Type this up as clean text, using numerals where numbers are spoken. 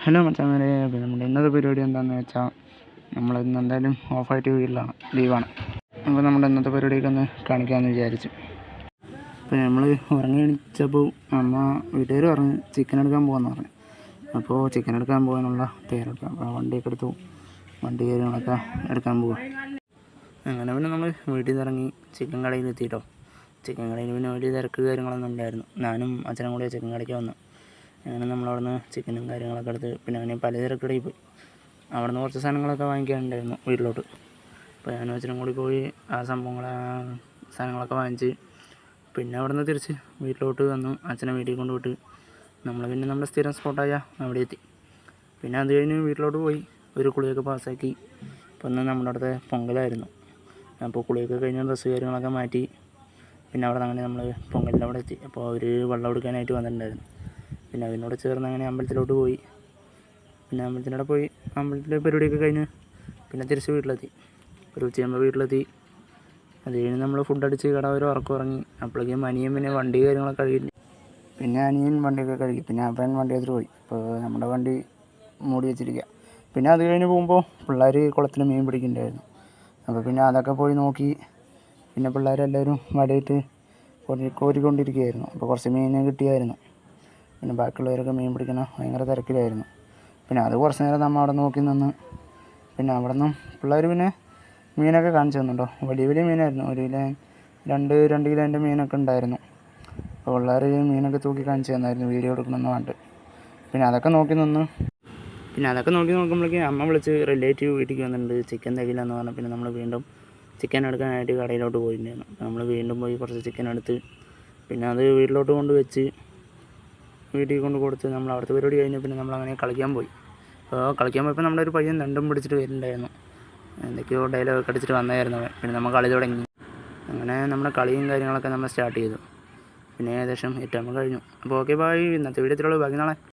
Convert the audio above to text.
Hello മച്ചാമാരെ, പിന്നെ നമ്മുടെ ഇന്നത്തെ പരിപാടി എന്താണെന്ന് വെച്ചാൽ നമ്മൾ ഇന്ന് എന്തായാലും ഓഫായിട്ട് വീട്ടിലാണ്, ലീവാണ്. അപ്പോൾ നമ്മുടെ ഇന്നത്തെ പരിപാടിയൊക്കെ ഒന്ന് കാണിക്കാമെന്ന് വിചാരിച്ചു. അപ്പോൾ നമ്മൾ ഉറങ്ങി എണീച്ചപ്പോൾ അമ്മ വീട്ടുകാർ പറഞ്ഞു ചിക്കൻ എടുക്കാൻ പോകാമെന്ന് പറഞ്ഞു. അപ്പോൾ ചിക്കൻ എടുക്കാൻ പോകാനുള്ള തയ്യാറെടുപ്പ്. അപ്പോൾ വണ്ടിയൊക്കെ എടുത്തു, വണ്ടി കാര്യങ്ങളൊക്കെ എടുക്കാൻ പോവുക. അങ്ങനെ പിന്നെ നമ്മൾ വീട്ടിൽ നിന്ന് ഇറങ്ങി ചിക്കൻ കടയിൽ എത്തിയിട്ടോ. ചിക്കൻ കടയിൽ പിന്നെ വലിയ തിരക്ക് കാര്യങ്ങളൊന്നും ഉണ്ടായിരുന്നു. ഞാനും അച്ഛനും കൂടെ ചിക്കൻ കടയ്ക്ക് വന്നു. അങ്ങനെ നമ്മളവിടുന്ന് ചിക്കനും കാര്യങ്ങളൊക്കെ എടുത്ത് പിന്നെ അങ്ങനെ പലചരക്ക് കടയിൽ പോയി. അവിടുന്ന് കുറച്ച് സാധനങ്ങളൊക്കെ വാങ്ങിക്കാനുണ്ടായിരുന്നു വീട്ടിലോട്ട്. അപ്പോൾ ഞാനും അച്ഛനും കൂടി പോയി ആ സാധനങ്ങളൊക്കെ വാങ്ങിച്ച് പിന്നെ അവിടുന്ന് തിരിച്ച് വീട്ടിലോട്ട് വന്നു. അച്ഛനെ വീട്ടിൽ കൊണ്ടുപോയിട്ട് നമ്മൾ പിന്നെ നമ്മുടെ സ്ഥിരം സ്പോട്ടായ അവിടെ എത്തി. പിന്നെ അത് കഴിഞ്ഞ് വീട്ടിലോട്ട് പോയി ഒരു കുളിയൊക്കെ പാസ്സാക്കി. അപ്പോൾ ഒന്ന് നമ്മുടെ അടുത്തെ പൊങ്കലായിരുന്നു. അപ്പോൾ കുളിയൊക്കെ കഴിഞ്ഞ് ഡ്രസ്സ് കാര്യങ്ങളൊക്കെ മാറ്റി പിന്നെ അവിടെ നിന്ന് അങ്ങനെ നമ്മൾ പൊങ്കലിൻ്റെ അവിടെ എത്തി. അപ്പോൾ അവർ വെള്ളം എടുക്കാനായിട്ട് വന്നിട്ടുണ്ടായിരുന്നു. പിന്നെ അതിനോട് ചേർന്ന് അങ്ങനെ അമ്പലത്തിലോട്ട് പോയി. പിന്നെ അമ്പലത്തിനോടെ പോയി അമ്പലത്തിലെ പരിപാടിയൊക്കെ കഴിഞ്ഞ് പിന്നെ തിരിച്ച് വീട്ടിലെത്തി. ഒരു ഉച്ചയാകുമ്പോൾ വീട്ടിലെത്തി. അത് കഴിഞ്ഞ് നമ്മൾ ഫുഡ് അടിച്ച് കട ഒരു ഉറക്കം ഉറങ്ങി. അപ്പോഴേക്കും അനിയൻ പിന്നെ വണ്ടി കാര്യങ്ങളൊക്കെ കഴുകി. പിന്നെ അനിയൻ വണ്ടിയൊക്കെ കഴുകി. പിന്നെ അവൻ വണ്ടി എടുത്തിട്ട് പോയി. അപ്പോൾ നമ്മുടെ വണ്ടി മൂടി വെച്ചിരിക്കുക. പിന്നെ അത് കഴിഞ്ഞ് പോകുമ്പോൾ പിള്ളേർ കുളത്തിൽ മീൻ പിടിക്കുന്നുണ്ടായിരുന്നു. അപ്പോൾ പിന്നെ അതൊക്കെ പോയി നോക്കി. പിന്നെ പിള്ളേരെല്ലാവരും വലയിട്ട് കോരിക്കൊണ്ടിരിക്കുകയായിരുന്നു. അപ്പോൾ കുറച്ച് മീൻ കിട്ടിയായിരുന്നു. പിന്നെ ബാക്കിയുള്ളവരൊക്കെ മീൻ പിടിക്കണം ഭയങ്കര തിരക്കിലായിരുന്നു. പിന്നെ അത് കുറച്ച് നേരം നമ്മൾ അവിടെ നോക്കി നിന്ന്. പിന്നെ അവിടെ നിന്നും പിള്ളേർ പിന്നെ മീനൊക്കെ കാണിച്ചു തന്നുണ്ടോ. വലിയ വലിയ മീനായിരുന്നു. ഒരു കിലോ 2 കിലോൻ്റെ മീനൊക്കെ ഉണ്ടായിരുന്നു. അപ്പോൾ പിള്ളേർ മീനൊക്കെ തൂക്കി കാണിച്ചു തന്നായിരുന്നു വീഡിയോ എടുക്കണമെന്ന് പറഞ്ഞിട്ട്. പിന്നെ അതൊക്കെ നോക്കി നോക്കുമ്പോഴേക്കും അമ്മ വിളിച്ച് റിലേറ്റീവ് വീട്ടിലേക്ക് വന്നിട്ടുണ്ട്, ചിക്കൻ തികയില്ലെന്ന് പറഞ്ഞു. പിന്നെ നമ്മൾ വീണ്ടും ചിക്കൻ എടുക്കാനായിട്ട് കടയിലോട്ട് പോയിട്ടുണ്ടായിരുന്നു. അപ്പോൾ നമ്മൾ വീണ്ടും പോയി കുറച്ച് ചിക്കൻ എടുത്ത് പിന്നെ അത് വീട്ടിലോട്ട് കൊണ്ട് വെച്ച് വീട്ടിൽ കൊണ്ട് കൊടുത്ത് നമ്മൾ അവിടുത്തെ പരിപാടി കഴിഞ്ഞ് പിന്നെ നമ്മളങ്ങനെ കളിക്കാൻ പോയി. അപ്പോൾ കളിക്കാൻ പോയപ്പോൾ നമ്മുടെ ഒരു പയ്യൻ രണ്ടും പിടിച്ചിട്ട് വരുന്നുണ്ടായിരുന്നു. എന്തൊക്കെയോ ഡയലോഗൊക്കെ അടിച്ചിട്ട് വന്നായിരുന്നു. പിന്നെ നമ്മൾ കളി തുടങ്ങി. അങ്ങനെ നമ്മുടെ കളിയും കാര്യങ്ങളൊക്കെ നമ്മൾ സ്റ്റാർട്ട് ചെയ്തു. പിന്നെ ഏകദേശം 8 കഴിഞ്ഞു. അപ്പോൾ ഓക്കെ, ബൈ. ഇന്നത്തെ വീഡിയോ ഇത്രയുള്ളൂ. ബാക്കി നാളെ.